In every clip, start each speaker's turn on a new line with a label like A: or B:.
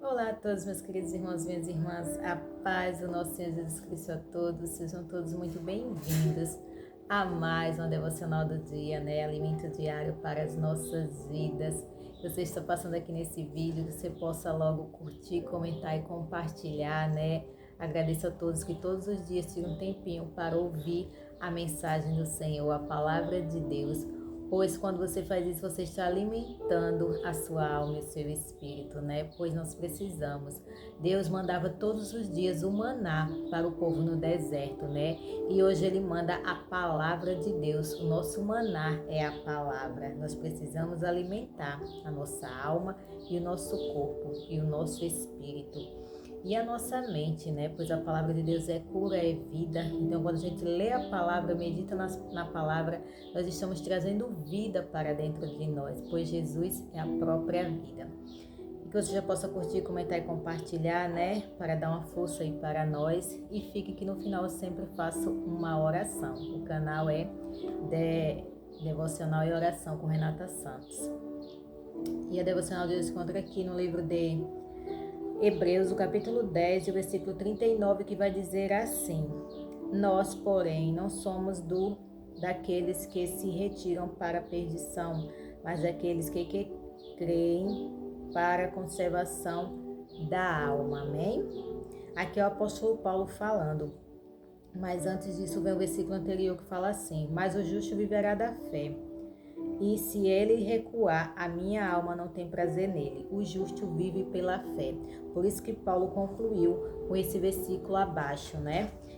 A: Olá a todos, meus queridos irmãos, minhas irmãs, a paz do nosso Senhor Jesus Cristo a todos, sejam todos muito bem-vindos a mais uma devocional do dia, Alimento diário para as nossas vidas. Você está passando aqui nesse vídeo, que você possa logo curtir, comentar e compartilhar, Agradeço a todos que todos os dias tiram um tempinho para ouvir a mensagem do Senhor, a palavra de Deus. Pois quando você faz isso, você está alimentando a sua alma e o seu espírito, Pois nós precisamos. Deus mandava todos os dias o maná para o povo no deserto, E hoje Ele manda a palavra de Deus. O nosso maná é a palavra. Nós precisamos alimentar a nossa alma e o nosso corpo e o nosso espírito. E a nossa mente, Pois a palavra de Deus é cura, é vida. Então, quando a gente lê a palavra, medita na palavra, nós estamos trazendo vida para dentro de nós, pois Jesus é a própria vida. E que você já possa curtir, comentar e compartilhar, Para dar uma força aí para nós. E fique que no final eu sempre faço uma oração. O canal é Devocional e Oração com Renata Santos. E a devocional de hoje se encontra aqui no livro de Hebreus, o capítulo 10, o versículo 39, que vai dizer assim: Nós, porém, não somos daqueles que se retiram para a perdição, mas daqueles que creem para a conservação da alma. Amém? Aqui é o apóstolo Paulo falando. Mas antes disso vem o versículo anterior que fala assim: Mas o justo viverá da fé. E se ele recuar, a minha alma não tem prazer nele. O justo vive pela fé. Por isso que Paulo concluiu com esse versículo abaixo,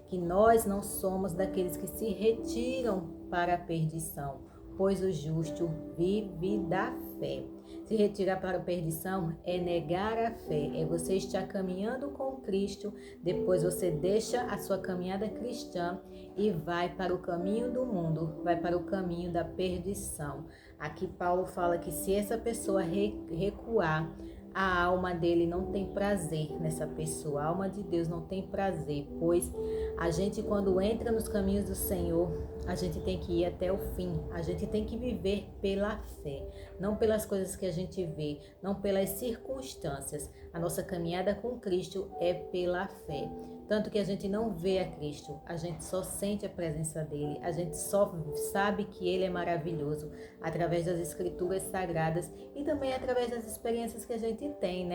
A: Que nós não somos daqueles que se retiram para a perdição, pois o justo vive da fé. Se retirar para a perdição é negar a fé, é você estar caminhando com Cristo, depois você deixa a sua caminhada cristã e vai para o caminho do mundo, vai para o caminho da perdição. Aqui Paulo fala que se essa pessoa recuar, a alma dele não tem prazer nessa pessoa, a alma de Deus não tem prazer, pois a gente, quando entra nos caminhos do Senhor, a gente tem que ir até o fim, a gente tem que viver pela fé, não pelas coisas que a gente vê, não pelas circunstâncias. A nossa caminhada com Cristo é pela fé. Tanto que a gente não vê a Cristo, a gente só sente a presença dele, a gente só sabe que ele é maravilhoso através das escrituras sagradas e também através das experiências que a gente tem,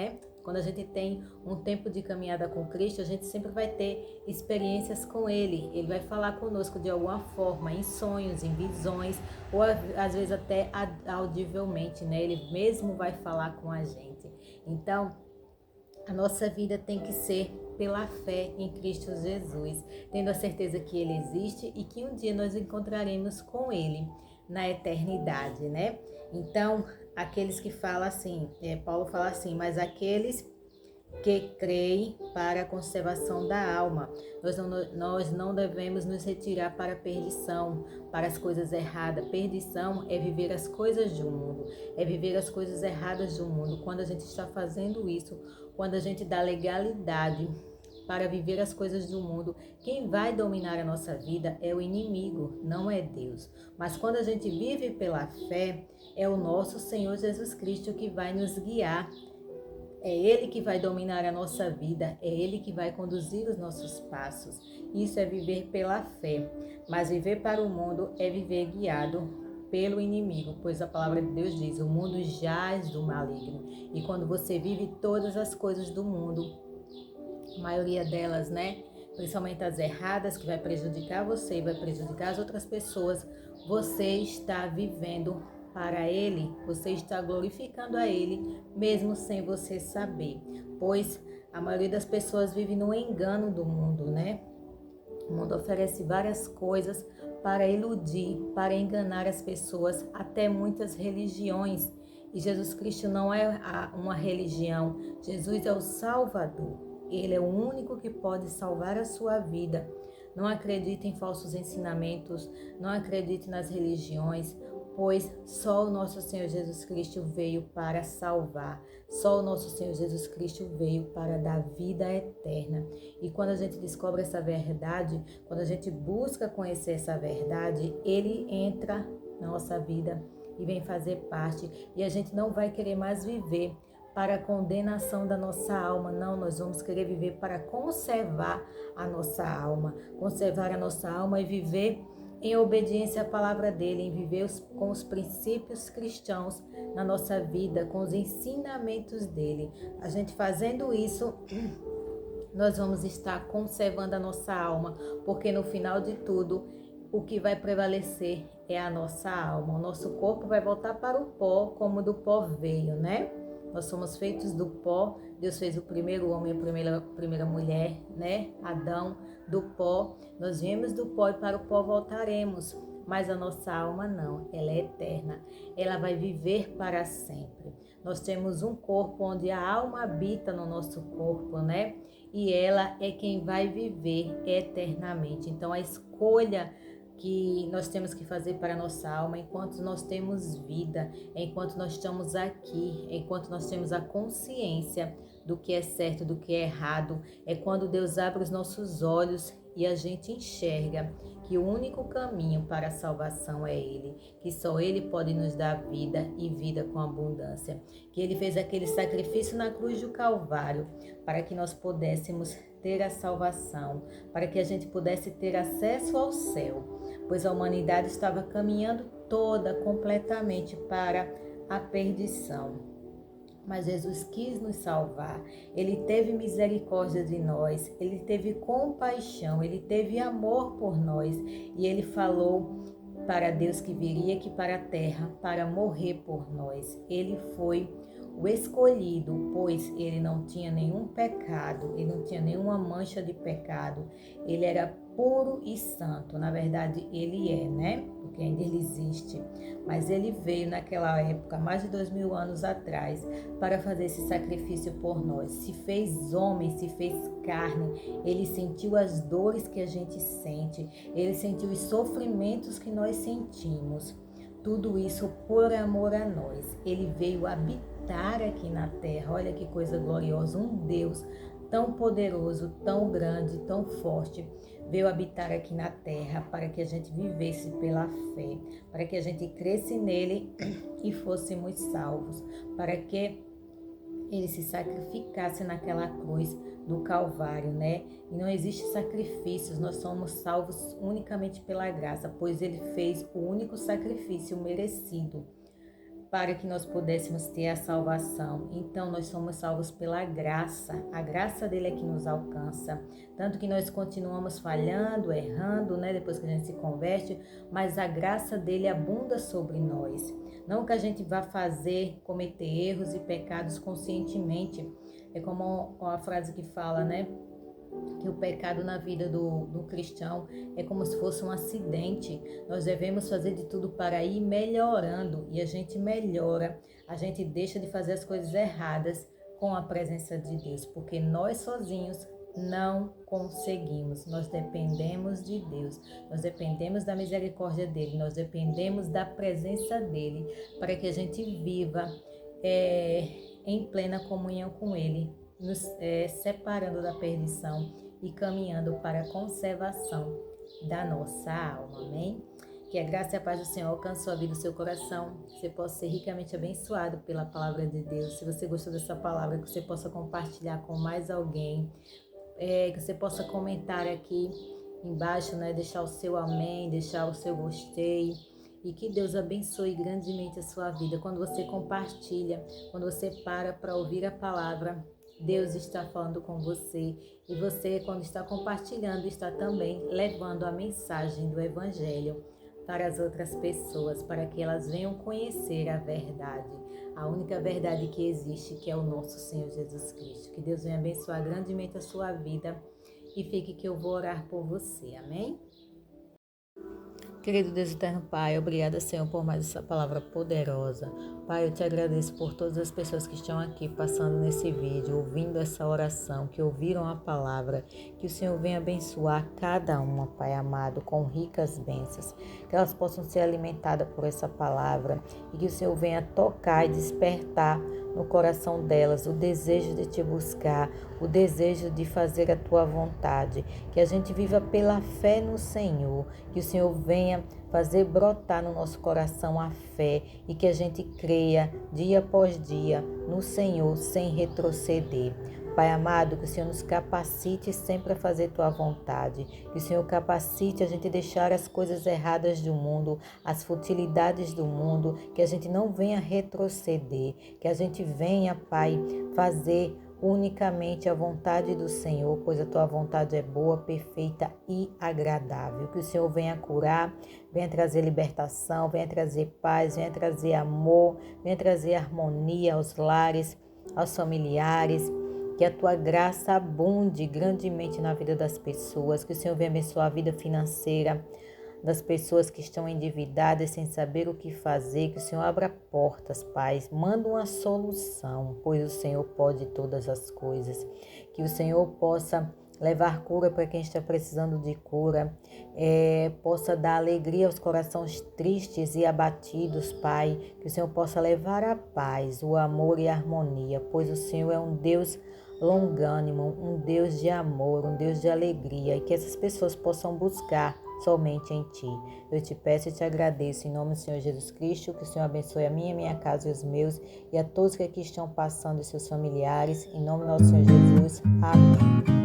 A: Quando a gente tem um tempo de caminhada com Cristo, a gente sempre vai ter experiências com Ele. Ele vai falar conosco de alguma forma, em sonhos, em visões, ou às vezes até audivelmente, Ele mesmo vai falar com a gente. Então, a nossa vida tem que ser pela fé em Cristo Jesus, tendo a certeza que Ele existe e que um dia nós encontraremos com Ele na eternidade, Então, aqueles que falam assim, Paulo fala assim, mas aqueles que creem para a conservação da alma. Nós não devemos nos retirar para a perdição, para as coisas erradas. Perdição é viver as coisas do mundo, é viver as coisas erradas do mundo. Quando a gente está fazendo isso, quando a gente dá legalidade para viver as coisas do mundo, quem vai dominar a nossa vida é o inimigo, não é Deus. Mas quando a gente vive pela fé, é o nosso Senhor Jesus Cristo que vai nos guiar. É Ele que vai dominar a nossa vida, é Ele que vai conduzir os nossos passos. Isso é viver pela fé, mas viver para o mundo é viver guiado pelo inimigo, pois a palavra de Deus diz, o mundo jaz do maligno. E quando você vive todas as coisas do mundo, a maioria delas, principalmente as erradas, que vai prejudicar você e vai prejudicar as outras pessoas, você está vivendo para Ele, você está glorificando a Ele, mesmo sem você saber, pois a maioria das pessoas vive no engano do mundo, O mundo oferece várias coisas para iludir, para enganar as pessoas, até muitas religiões. E Jesus Cristo não é uma religião, Jesus é o Salvador. Ele é o único que pode salvar a sua vida. Não acredite em falsos ensinamentos, não acredite nas religiões, pois só o nosso Senhor Jesus Cristo veio para salvar. Só o nosso Senhor Jesus Cristo veio para dar vida eterna. E quando a gente descobre essa verdade, quando a gente busca conhecer essa verdade, Ele entra na nossa vida e vem fazer parte. E a gente não vai querer mais viver para a condenação da nossa alma. Não, nós vamos querer viver para conservar a nossa alma. Conservar a nossa alma e viver em obediência à palavra dele, em viver com os princípios cristãos na nossa vida, com os ensinamentos dele. A gente fazendo isso, nós vamos estar conservando a nossa alma, porque no final de tudo, o que vai prevalecer é a nossa alma. O nosso corpo vai voltar para o pó, como do pó veio, né? Nós somos feitos do pó. Deus fez o primeiro homem, a primeira mulher, né? Adão, do pó. Nós viemos do pó e para o pó voltaremos. Mas a nossa alma não, ela é eterna. Ela vai viver para sempre. Nós temos um corpo onde a alma habita no nosso corpo, né? E ela é quem vai viver eternamente. Então a escolha que nós temos que fazer para a nossa alma, enquanto nós temos vida, enquanto nós estamos aqui, enquanto nós temos a consciência do que é certo, do que é errado, é quando Deus abre os nossos olhos e a gente enxerga que o único caminho para a salvação é Ele, que só Ele pode nos dar vida e vida com abundância, que Ele fez aquele sacrifício na cruz do Calvário para que nós pudéssemos ter a salvação, para que a gente pudesse ter acesso ao céu, pois a humanidade estava caminhando toda completamente para a perdição. Mas Jesus quis nos salvar, Ele teve misericórdia de nós, Ele teve compaixão, Ele teve amor por nós e Ele falou para Deus que viria aqui para a terra para morrer por nós. Ele foi o escolhido, pois Ele não tinha nenhum pecado, Ele não tinha nenhuma mancha de pecado, Ele era puro e santo. Na verdade, Ele é, né? Porque ainda Ele existe. Mas Ele veio naquela época, mais de 2000 anos atrás, para fazer esse sacrifício por nós. Se fez homem, se fez carne. Ele sentiu as dores que a gente sente. Ele sentiu os sofrimentos que nós sentimos. Tudo isso por amor a nós. Ele veio habitar aqui na terra. Olha que coisa gloriosa. Um Deus tão poderoso, tão grande, tão forte, veio habitar aqui na terra para que a gente vivesse pela fé, para que a gente cresce nele e fôssemos salvos, para que ele se sacrificasse naquela cruz do Calvário, né? E não existe sacrifícios, nós somos salvos unicamente pela graça, pois ele fez o único sacrifício merecido para que nós pudéssemos ter a salvação. Então nós somos salvos pela graça, a graça dele é que nos alcança, tanto que nós continuamos falhando, errando, né, depois que a gente se converte, mas a graça dele abunda sobre nós. Não que a gente vá cometer erros e pecados conscientemente, é como a frase que fala, né, que o pecado na vida do cristão é como se fosse um acidente. Nós devemos fazer de tudo para ir melhorando, e a gente melhora, a gente deixa de fazer as coisas erradas com a presença de Deus, porque nós sozinhos não conseguimos. Nós dependemos de Deus, nós dependemos da misericórdia dele, nós dependemos da presença dele para que a gente viva em plena comunhão com ele, nos separando da perdição e caminhando para a conservação da nossa alma, amém? Que a graça e a paz do Senhor alcance sua vida, o seu coração, que você possa ser ricamente abençoado pela palavra de Deus. Se você gostou dessa palavra, que você possa compartilhar com mais alguém, que você possa comentar aqui embaixo, né? Deixar o seu amém, deixar o seu gostei. E que Deus abençoe grandemente a sua vida. Quando você compartilha, quando você para ouvir a palavra, Deus está falando com você, e você, quando está compartilhando, está também levando a mensagem do Evangelho para as outras pessoas, para que elas venham conhecer a verdade, a única verdade que existe, que é o nosso Senhor Jesus Cristo. Que Deus venha abençoar grandemente a sua vida, e fique que eu vou orar por você, amém? Querido Deus eterno Pai, obrigada, Senhor, por mais essa palavra poderosa. Pai, eu te agradeço por todas as pessoas que estão aqui passando nesse vídeo, ouvindo essa oração, que ouviram a palavra. Que o Senhor venha abençoar cada uma, Pai amado, com ricas bênçãos. Que elas possam ser alimentadas por essa palavra, e que o Senhor venha tocar e despertar no coração delas o desejo de te buscar, o desejo de fazer a tua vontade. Que a gente viva pela fé no Senhor, que o Senhor venha fazer brotar no nosso coração a fé e que a gente creia dia após dia no Senhor sem retroceder. Pai amado, que o Senhor nos capacite sempre a fazer Tua vontade, que o Senhor capacite a gente deixar as coisas erradas do mundo, as futilidades do mundo, que a gente não venha retroceder, que a gente venha, Pai, fazer unicamente a vontade do Senhor, pois a Tua vontade é boa, perfeita e agradável. Que o Senhor venha curar, venha trazer libertação, venha trazer paz, venha trazer amor, venha trazer harmonia aos lares, aos familiares. Que a Tua graça abunde grandemente na vida das pessoas, que o Senhor venha abençoar a vida financeira das pessoas que estão endividadas sem saber o que fazer, que o Senhor abra portas, Pai, manda uma solução, pois o Senhor pode todas as coisas, que o Senhor possa levar cura para quem está precisando de cura, possa dar alegria aos corações tristes e abatidos, Pai, que o Senhor possa levar a paz, o amor e a harmonia, pois o Senhor é um Deus longânimo, um Deus de amor, um Deus de alegria, e que essas pessoas possam buscar somente em Ti. Eu te peço e te agradeço em nome do Senhor Jesus Cristo, que o Senhor abençoe a minha casa e os meus, e a todos que aqui estão passando e seus familiares, em nome do nosso Senhor Jesus. Amém.